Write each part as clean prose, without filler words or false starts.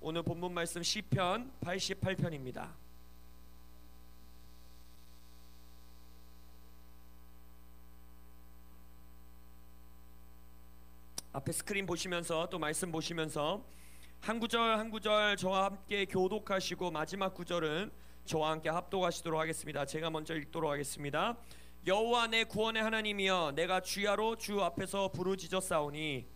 오늘 본문 말씀 시편 88편입니다. 앞에 스크린 보시면서 또 말씀 보시면서 한 구절 한 구절 저와 함께 교독하시고 마지막 구절은 저와 함께 합독하시도록 하겠습니다. 제가 먼저 읽도록 하겠습니다. 여호와 내 구원의 하나님이여, 내가 주야로 주 앞에서 부르짖었사오니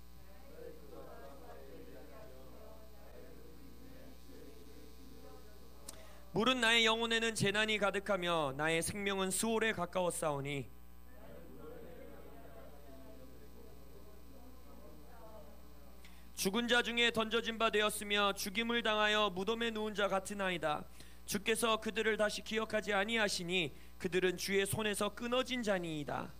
물은 나의 영혼에는 재난이 가득하며 나의 생명은 수월에 가까웠사오니 죽은 자 중에 던져진 바 되었으며 죽임을 당하여 무덤에 누운 자 같으나이다. 주께서 그들을 다시 기억하지 아니하시니 그들은 주의 손에서 끊어진 자니이다.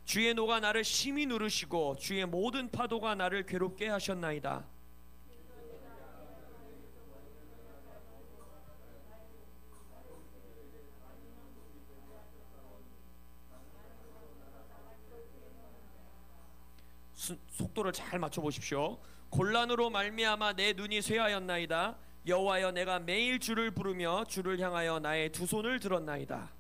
주의 노가 나를 심히 누르시고 주의 모든 파도가 나를 괴롭게 하셨나이다. 속도를 잘 맞춰 보십시오. 곤란으로 말미암아 내 눈이 쇠하였나이다. 여호와여, 내가 매일 주를 부르며 주를 향하여 나의 두 손을 들었나이다.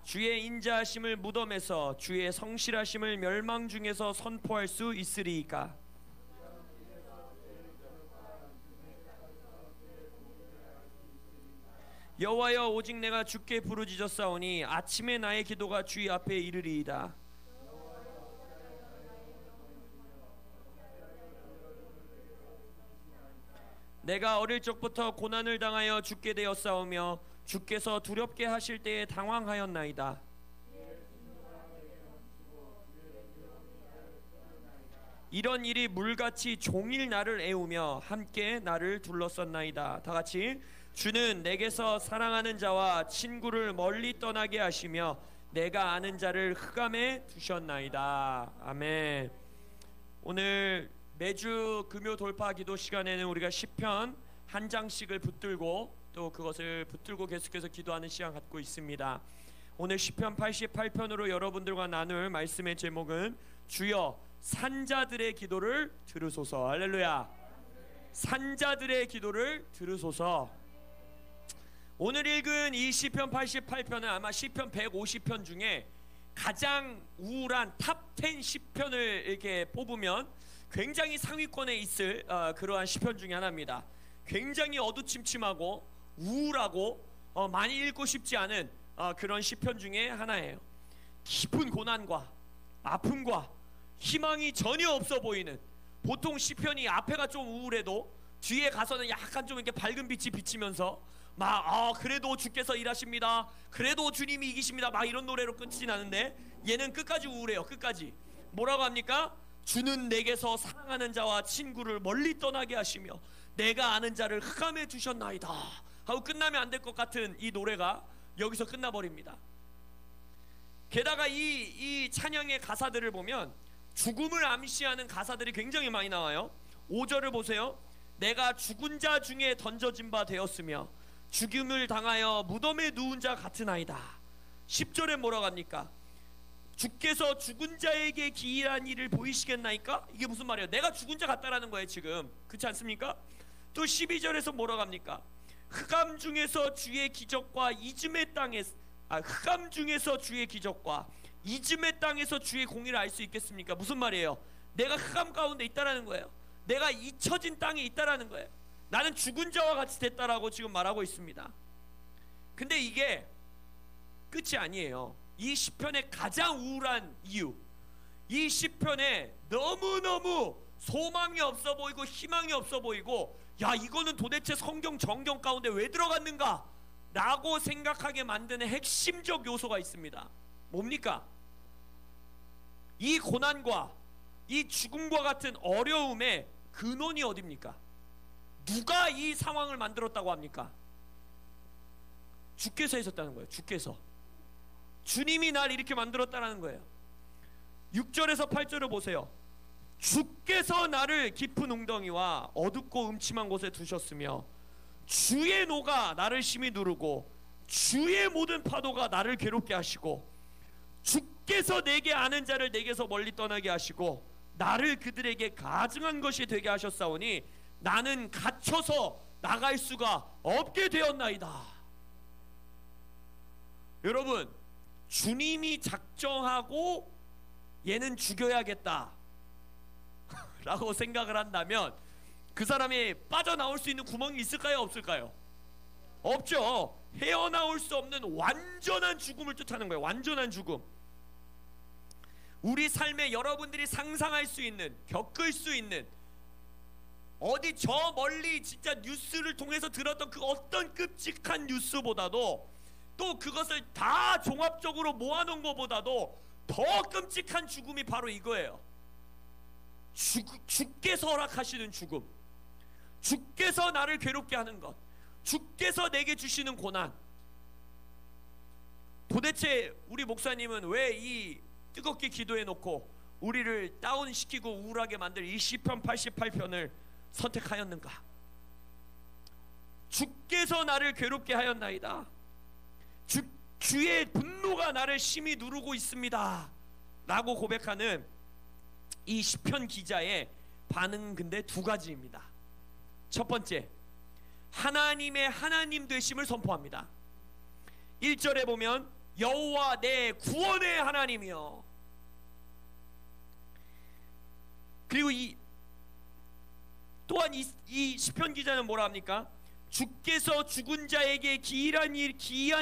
주의 인자하심을 무덤에서 주의 성실하심을 멸망 중에서 선포할 수 있으리이까. 여호와여, 오직 내가 주께 부르짖었사오니 아침에 나의 기도가 주의 앞에 이르리이다. 내가 어릴 적부터 고난을 당하여 죽게 되었사오며 주께서 두렵게 하실 때에 당황하였나이다. 이런 일이 물같이 종일 나를 애우며 함께 나를 둘러쌌나이다. 다같이 주는 내게서 사랑하는 자와 친구를 멀리 떠나게 하시며 내가 아는 자를 흑암에 두셨나이다. 아멘. 오늘 매주 금요 돌파 기도 시간에는 우리가 시편 한 장씩을 붙들고 또 그것을 붙들고 계속해서 기도하는 시간 갖고 있습니다. 오늘 시편 88편으로 여러분들과 나눌 말씀의 제목은 주여 산자들의 기도를 들으소서. 할렐루야. 산자들의 기도를 들으소서. 오늘 읽은 이 시편 88편은 아마 시편 150편 중에 가장 우울한 탑10 시편을 이렇게 뽑으면 굉장히 상위권에 있을 그러한 시편 중에 하나입니다. 굉장히 어두침침하고 우울하고 많이 읽고 싶지 않은 그런 시편 중에 하나예요. 깊은 고난과 아픔과 희망이 전혀 없어 보이는, 보통 시편이 앞에가 좀 우울해도 뒤에 가서는 약간 좀 이렇게 밝은 빛이 비치면서 그래도 주께서 일하십니다, 그래도 주님이 이기십니다, 막 이런 노래로 끝이 나는데 얘는 끝까지 우울해요. 끝까지 뭐라고 합니까? 주는 내게서 사랑하는 자와 친구를 멀리 떠나게 하시며 내가 아는 자를 흑암에 두셨나이다 하고 끝나면 안 될 것 같은 이 노래가 여기서 끝나버립니다. 게다가 이 찬양의 가사들을 보면 죽음을 암시하는 가사들이 굉장히 많이 나와요. 5절을 보세요. 내가 죽은 자 중에 던져진 바 되었으며 죽임을 당하여 무덤에 누운 자 같으나이다. 10절에 뭐라고 합니까? 주께서 죽은 자에게 기이한 일을 보이시겠나이까? 이게 무슨 말이에요? 내가 죽은 자 같다라는 거예요 지금. 그렇지 않습니까? 또 12절에서 뭐라고 합니까? 흑암 중에서 주의 기적과 이즘의 땅에서 흑암 중에서 주의 기적과 이즘의 땅에서 주의 공의를 알 수 있겠습니까? 무슨 말이에요? 내가 흑암 가운데 있다라는 거예요. 내가 잊혀진 땅에 있다라는 거예요. 나는 죽은 자와 같이 됐다라고 지금 말하고 있습니다. 근데 이게 끝이 아니에요. 이 시편의 가장 우울한 이유, 이 시편에 너무너무 소망이 없어 보이고 희망이 없어 보이고, 야 이거는 도대체 성경 정경 가운데 왜 들어갔는가 라고 생각하게 만드는 핵심적 요소가 있습니다. 뭡니까? 이 고난과 이 죽음과 같은 어려움의 근원이 어딥니까? 누가 이 상황을 만들었다고 합니까? 주께서 하셨다는 거예요. 주께서. 주님이 날 이렇게 만들었다는 거예요. 6절에서 8절을 보세요. 주께서 나를 깊은 웅덩이와 어둡고 음침한 곳에 두셨으며 주의 노가 나를 심히 누르고 주의 모든 파도가 나를 괴롭게 하시고 주께서 내게 아는 자를 내게서 멀리 떠나게 하시고 나를 그들에게 가증한 것이 되게 하셨사오니 나는 갇혀서 나갈 수가 없게 되었나이다. 여러분, 주님이 작정하고 얘는 죽여야겠다 라고 생각을 한다면 그 사람이 빠져나올 수 있는 구멍이 있을까요? 없을까요? 없죠. 헤어나올 수 없는 완전한 죽음을 뜻하는 거예요. 완전한 죽음. 우리 삶에 여러분들이 상상할 수 있는, 겪을 수 있는, 어디 저 멀리 진짜 뉴스를 통해서 들었던 그 어떤 끔찍한 뉴스보다도, 또 그것을 다 종합적으로 모아놓은 것보다도 더 끔찍한 죽음이 바로 이거예요. 주께서 허락하시는 죽음, 주께서 나를 괴롭게 하는 것, 주께서 내게 주시는 고난. 도대체 우리 목사님은 왜 이 뜨겁게 기도해 놓고 우리를 다운시키고 우울하게 만들 이 시편 88편을 선택하였는가? 주께서 나를 괴롭게 하였나이다. 주의 분노가 나를 심히 누르고 있습니다 라고 고백하는 이 시편 기자의 반응은 근데 두 가지입니다. 첫 번째, 하나님의 하나님 되심을 선포합니다. 1절에 보면 여호와 내 구원의 하나님이여. 그리고 또한 이 시편 기자는 뭐라 합니까? 주께서 죽은 자에게 기이한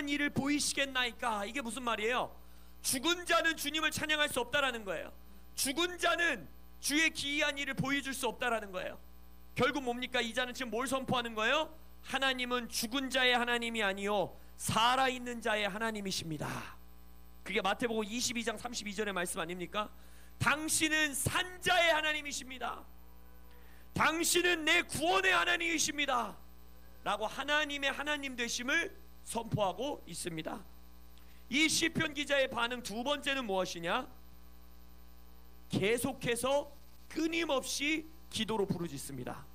일을 보이시겠나이까. 이게 무슨 말이에요? 죽은 자는 주님을 찬양할 수 없다라는 거예요. 죽은 자는 주의 기이한 일을 보여줄 수 없다라는 거예요. 결국 뭡니까? 이 자는 지금 뭘 선포하는 거예요? 하나님은 죽은 자의 하나님이 아니요 살아있는 자의 하나님이십니다. 그게 마태복음 22장 32절의 말씀 아닙니까? 당신은 산자의 하나님이십니다. 당신은 내 구원의 하나님이십니다 라고 하나님의 하나님 되심을 선포하고 있습니다. 이 시편 기자의 반응 두 번째는 무엇이냐? 계속해서 끊임없이 기도로 부르짖습니다.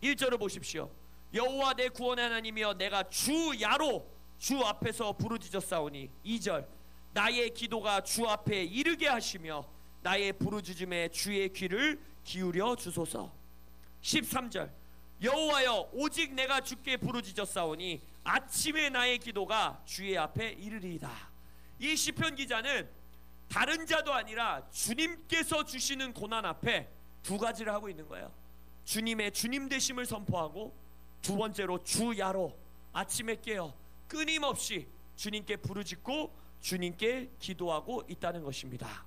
1절을 보십시오. 여호와 내 구원의 하나님이여 내가 주 야로 주 앞에서 부르짖었사오니. 2절 나의 기도가 주 앞에 이르게 하시며 나의 부르짖음에 주의 귀를 기울여 주소서. 13절 여호와여 오직 내가 주께 부르짖었사오니 아침에 나의 기도가 주의 앞에 이르리이다. 이 시편 기자는 다른 자도 아니라 주님께서 주시는 고난 앞에 두 가지를 하고 있는 거예요. 주님의 주님 되심을 선포하고, 두 번째로 주야로 아침에 깨어 끊임없이 주님께 부르짖고 주님께 기도하고 있다는 것입니다.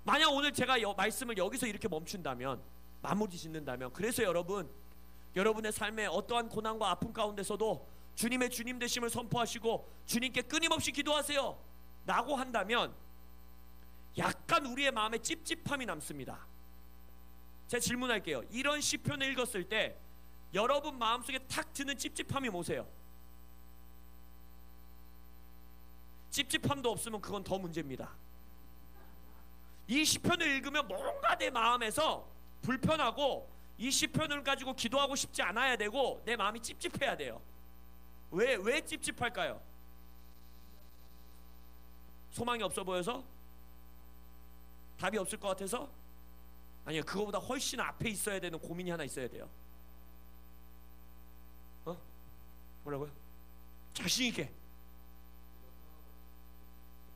만약 오늘 제가 말씀을 여기서 이렇게 멈춘다면, 마무리 짓는다면, 그래서 여러분의 삶에 어떠한 고난과 아픔 가운데서도 주님의 주님 되심을 선포하시고 주님께 끊임없이 기도하세요 라고 한다면 약간 우리의 마음에 찝찝함이 남습니다. 제가 질문할게요. 이런 시편을 읽었을 때 여러분 마음속에 탁 드는 찝찝함이 뭐세요? 찝찝함도 없으면 그건 더 문제입니다. 이 시편을 읽으면 뭔가 내 마음에서 불편하고 이 시편을 가지고 기도하고 싶지 않아야 되고 내 마음이 찝찝해야 돼요. 왜 찝찝할까요? 소망이 없어 보여서? 답이 없을 것 같아서? 아니요, 그거보다 훨씬 앞에 있어야 되는 고민이 하나 있어야 돼요. 뭐라고요? 자신 있게.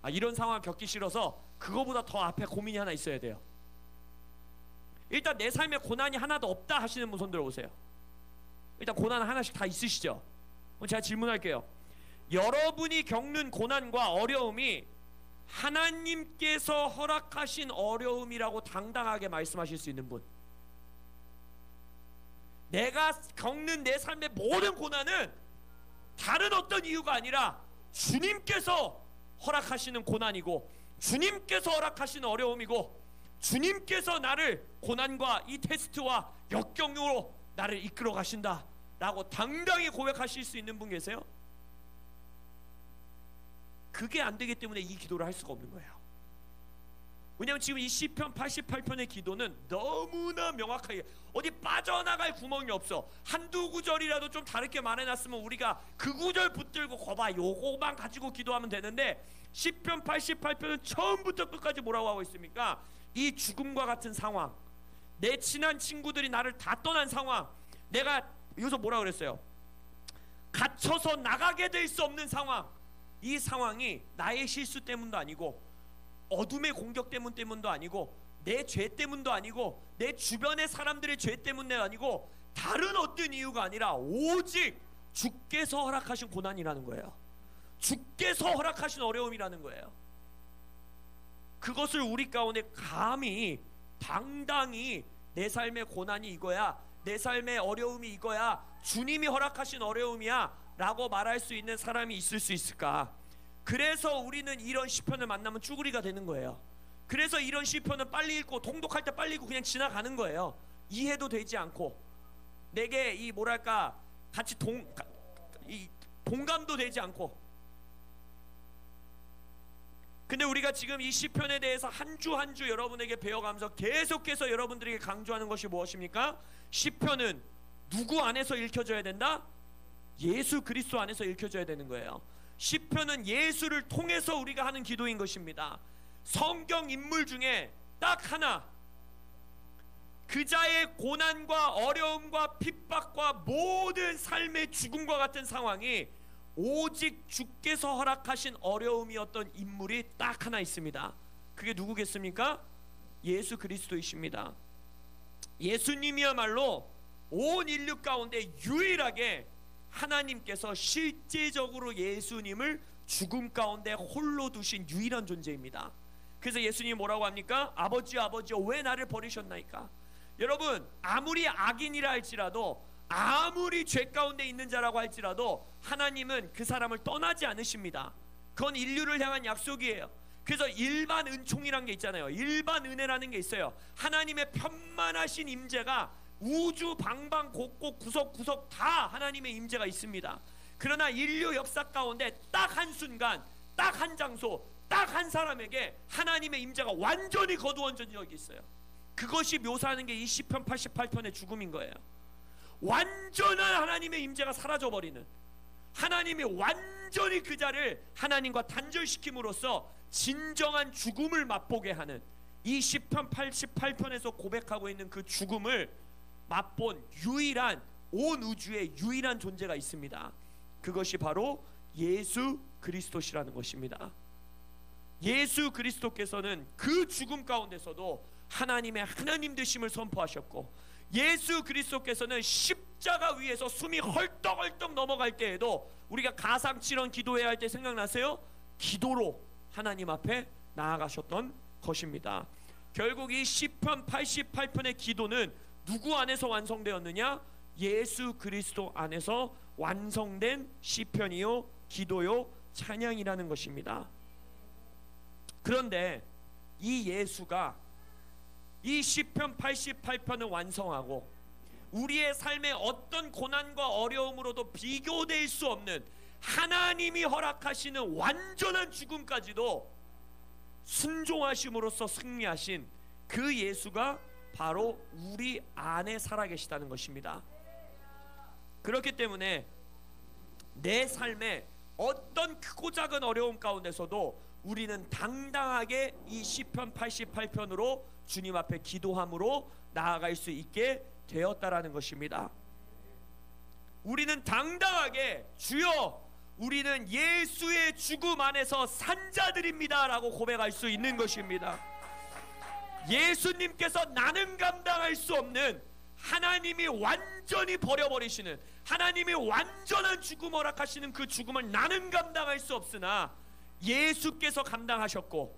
이런 상황 겪기 싫어서 그거보다 더 앞에 고민이 하나 있어야 돼요. 일단 내 삶에 고난이 하나도 없다 하시는 분 손 들어보세요. 일단 고난 하나씩 다 있으시죠? 그럼 제가 질문할게요. 여러분이 겪는 고난과 어려움이 하나님께서 허락하신 어려움이라고 당당하게 말씀하실 수 있는 분. 내가 겪는 내 삶의 모든 고난은 다른 어떤 이유가 아니라 주님께서 허락하시는 고난이고 주님께서 허락하시는 어려움이고 주님께서 나를 고난과 이 테스트와 역경으로 나를 이끌어 가신다 라고 당당히 고백하실 수 있는 분 계세요? 그게 안 되기 때문에 이 기도를 할 수가 없는 거예요. 왜냐하면 지금 이 시편 88편의 기도는 너무나 명확하게 어디 빠져나갈 구멍이 없어. 한두 구절이라도 좀 다르게 말해놨으면 우리가 그 구절 붙들고 거봐 요거만 가지고 기도하면 되는데, 시편 88편은 처음부터 끝까지 뭐라고 하고 있습니까? 이 죽음과 같은 상황, 내 친한 친구들이 나를 다 떠난 상황, 내가 여기서 뭐라 그랬어요? 갇혀서 나가게 될 수 없는 상황. 이 상황이 나의 실수 때문도 아니고 어둠의 공격 때문도 아니고 내 죄 때문도 아니고 내 주변의 사람들의 죄 때문도 아니고 다른 어떤 이유가 아니라 오직 주께서 허락하신 고난이라는 거예요. 주께서 허락하신 어려움이라는 거예요. 그것을 우리 가운데 감히 당당히 내 삶의 고난이 이거야, 내 삶의 어려움이 이거야, 주님이 허락하신 어려움이야 라고 말할 수 있는 사람이 있을 수 있을까? 그래서 우리는 이런 시편을 만나면 쭈구리가 되는 거예요. 그래서 이런 시편은 빨리 읽고 통독할 때 빨리 읽고 그냥 지나가는 거예요. 이해도 되지 않고 내게 이 뭐랄까 같이 동감도 되지 않고. 근데 우리가 지금 이 시편에 대해서 한 주 한 주 여러분에게 배워가면서 계속해서 여러분들에게 강조하는 것이 무엇입니까? 시편은 누구 안에서 읽혀져야 된다? 예수 그리스도 안에서 읽혀져야 되는 거예요. 시편은 예수를 통해서 우리가 하는 기도인 것입니다. 성경 인물 중에 딱 하나, 그자의 고난과 어려움과 핍박과 모든 삶의 죽음과 같은 상황이 오직 주께서 허락하신 어려움이었던 인물이 딱 하나 있습니다. 그게 누구겠습니까? 예수 그리스도이십니다. 예수님이야말로 온 인류 가운데 유일하게 하나님께서 실제적으로 예수님을 죽음 가운데 홀로 두신 유일한 존재입니다. 그래서 예수님이 뭐라고 합니까? 아버지여 아버지여 왜 나를 버리셨나이까? 여러분, 아무리 악인이라 할지라도, 아무리 죄 가운데 있는 자라고 할지라도 하나님은 그 사람을 떠나지 않으십니다. 그건 인류를 향한 약속이에요. 그래서 일반 은총이란 게 있잖아요. 일반 은혜라는 게 있어요. 하나님의 편만하신 임재가 우주 방방 곳곳 구석구석 다 하나님의 임재가 있습니다. 그러나 인류 역사 가운데 딱 한순간, 딱 한 장소, 딱 한 사람에게 하나님의 임재가 완전히 거두어진 적이 있어요. 그것이 묘사하는 게 이 시편 88편의 죽음인 거예요. 완전한 하나님의 임재가 사라져버리는, 하나님이 완전히 그 자를 하나님과 단절시킴으로써 진정한 죽음을 맛보게 하는, 이 시편 88편에서 고백하고 있는 그 죽음을 맛본 유일한, 온 우주의 유일한 존재가 있습니다. 그것이 바로 예수 그리스도시라는 것입니다. 예수 그리스도께서는 그 죽음 가운데서도 하나님의 하나님 되심을 선포하셨고, 예수 그리스도께서는 십자가 위에서 숨이 헐떡헐떡 넘어갈 때에도 우리가 가상칠언 기도해야 할 때 생각나세요? 기도로 하나님 앞에 나아가셨던 것입니다. 결국 이 시편 88편의 기도는 누구 안에서 완성되었느냐? 예수 그리스도 안에서 완성된 시편이요, 기도요, 찬양이라는 것입니다. 그런데 이 예수가 이 시편 88편을 완성하고 우리의 삶의 어떤 고난과 어려움으로도 비교될 수 없는 하나님이 허락하시는 완전한 죽음까지도 순종하심으로써 승리하신 그 예수가 바로 우리 안에 살아계시다는 것입니다. 그렇기 때문에 내 삶에 어떤 크고 작은 어려움 가운데서도 우리는 당당하게 이 시편 88편으로 주님 앞에 기도함으로 나아갈 수 있게 되었다라는 것입니다. 우리는 당당하게 주여 우리는 예수의 죽음 안에서 산 자들입니다 라고 고백할 수 있는 것입니다. 예수님께서 나는 감당할 수 없는, 하나님이 완전히 버려버리시는, 하나님이 완전한 죽음 허락하시는 그 죽음을 나는 감당할 수 없으나 예수께서 감당하셨고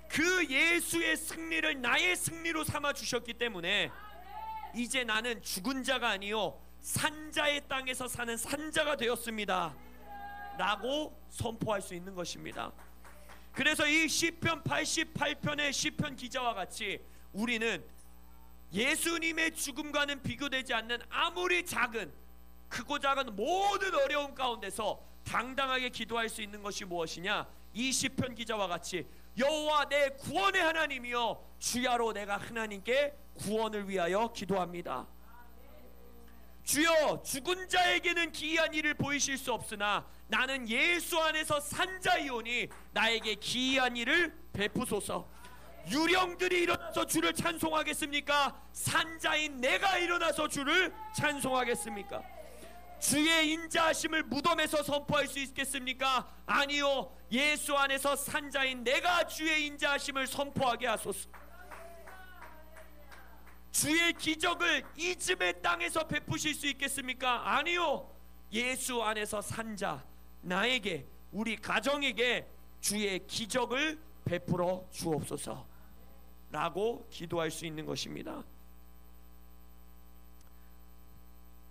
그 예수의 승리를 나의 승리로 삼아 주셨기 때문에 이제 나는 죽은 자가 아니요 산자의 땅에서 사는 산자가 되었습니다 라고 선포할 수 있는 것입니다. 그래서 이 시편 88편의 시편 기자와 같이 우리는 예수님의 죽음과는 비교되지 않는 아무리 작은, 크고 작은 모든 어려움 가운데서 당당하게 기도할 수 있는 것이 무엇이냐? 이 시편 기자와 같이 여호와 내 구원의 하나님이여 주야로 내가 하나님께 구원을 위하여 기도합니다. 주여, 죽은 자에게는 기이한 일을 보이실 수 없으나 나는 예수 안에서 산 자이오니 나에게 기이한 일을 베푸소서. 유령들이 일어나서 주를 찬송하겠습니까? 산자인 내가 일어나서 주를 찬송하겠습니까? 주의 인자하심을 무덤에서 선포할 수 있겠습니까? 아니요, 예수 안에서 산자인 내가 주의 인자하심을 선포하게 하소서. 주의 기적을 이즘의 땅에서 베푸실 수 있겠습니까? 아니요, 예수 안에서 산자 나에게, 우리 가정에게 주의 기적을 베풀어 주옵소서 라고 기도할 수 있는 것입니다.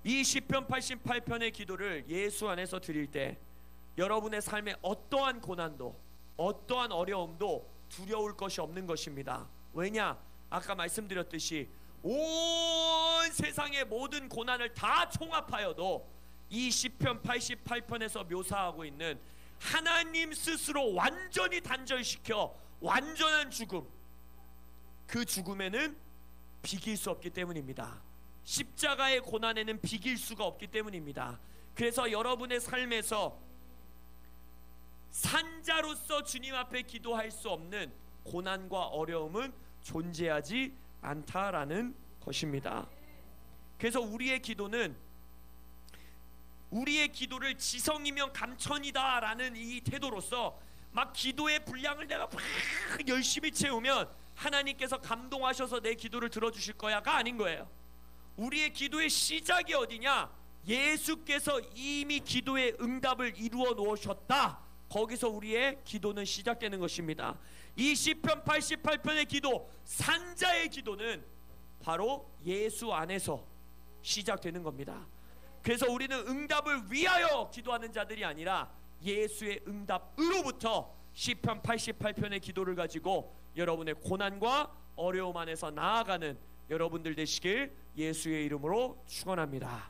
이 시편 88편의 기도를 예수 안에서 드릴 때 여러분의 삶에 어떠한 고난도, 어떠한 어려움도 두려울 것이 없는 것입니다. 왜냐? 아까 말씀드렸듯이 온 세상의 모든 고난을 다 총합하여도 이 시편 88편에서 묘사하고 있는 하나님 스스로 완전히 단절시켜 완전한 죽음, 그 죽음에는 비길 수 없기 때문입니다. 십자가의 고난에는 비길 수가 없기 때문입니다. 그래서 여러분의 삶에서 산자로서 주님 앞에 기도할 수 없는 고난과 어려움은 존재하지 않다라는 것입니다. 그래서 우리의 기도는, 우리의 기도를 지성이면 감천이다 라는 이 태도로서 막 기도의 분량을 내가 막 열심히 채우면 하나님께서 감동하셔서 내 기도를 들어주실 거야가 아닌 거예요. 우리의 기도의 시작이 어디냐? 예수께서 이미 기도의 응답을 이루어 놓으셨다. 거기서 우리의 기도는 시작되는 것입니다. 이 시편 88편의 기도, 산자의 기도는 바로 예수 안에서 시작되는 겁니다. 그래서 우리는 응답을 위하여 기도하는 자들이 아니라 예수의 응답으로부터 시편 88편의 기도를 가지고 여러분의 고난과 어려움 안에서 나아가는 여러분들 되시길 예수의 이름으로 축원합니다.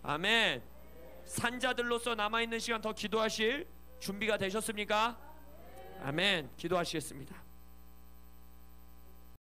아멘. 산자들로서 남아있는 시간 더 기도하실 준비가 되셨습니까? 아멘. 기도하시겠습니다.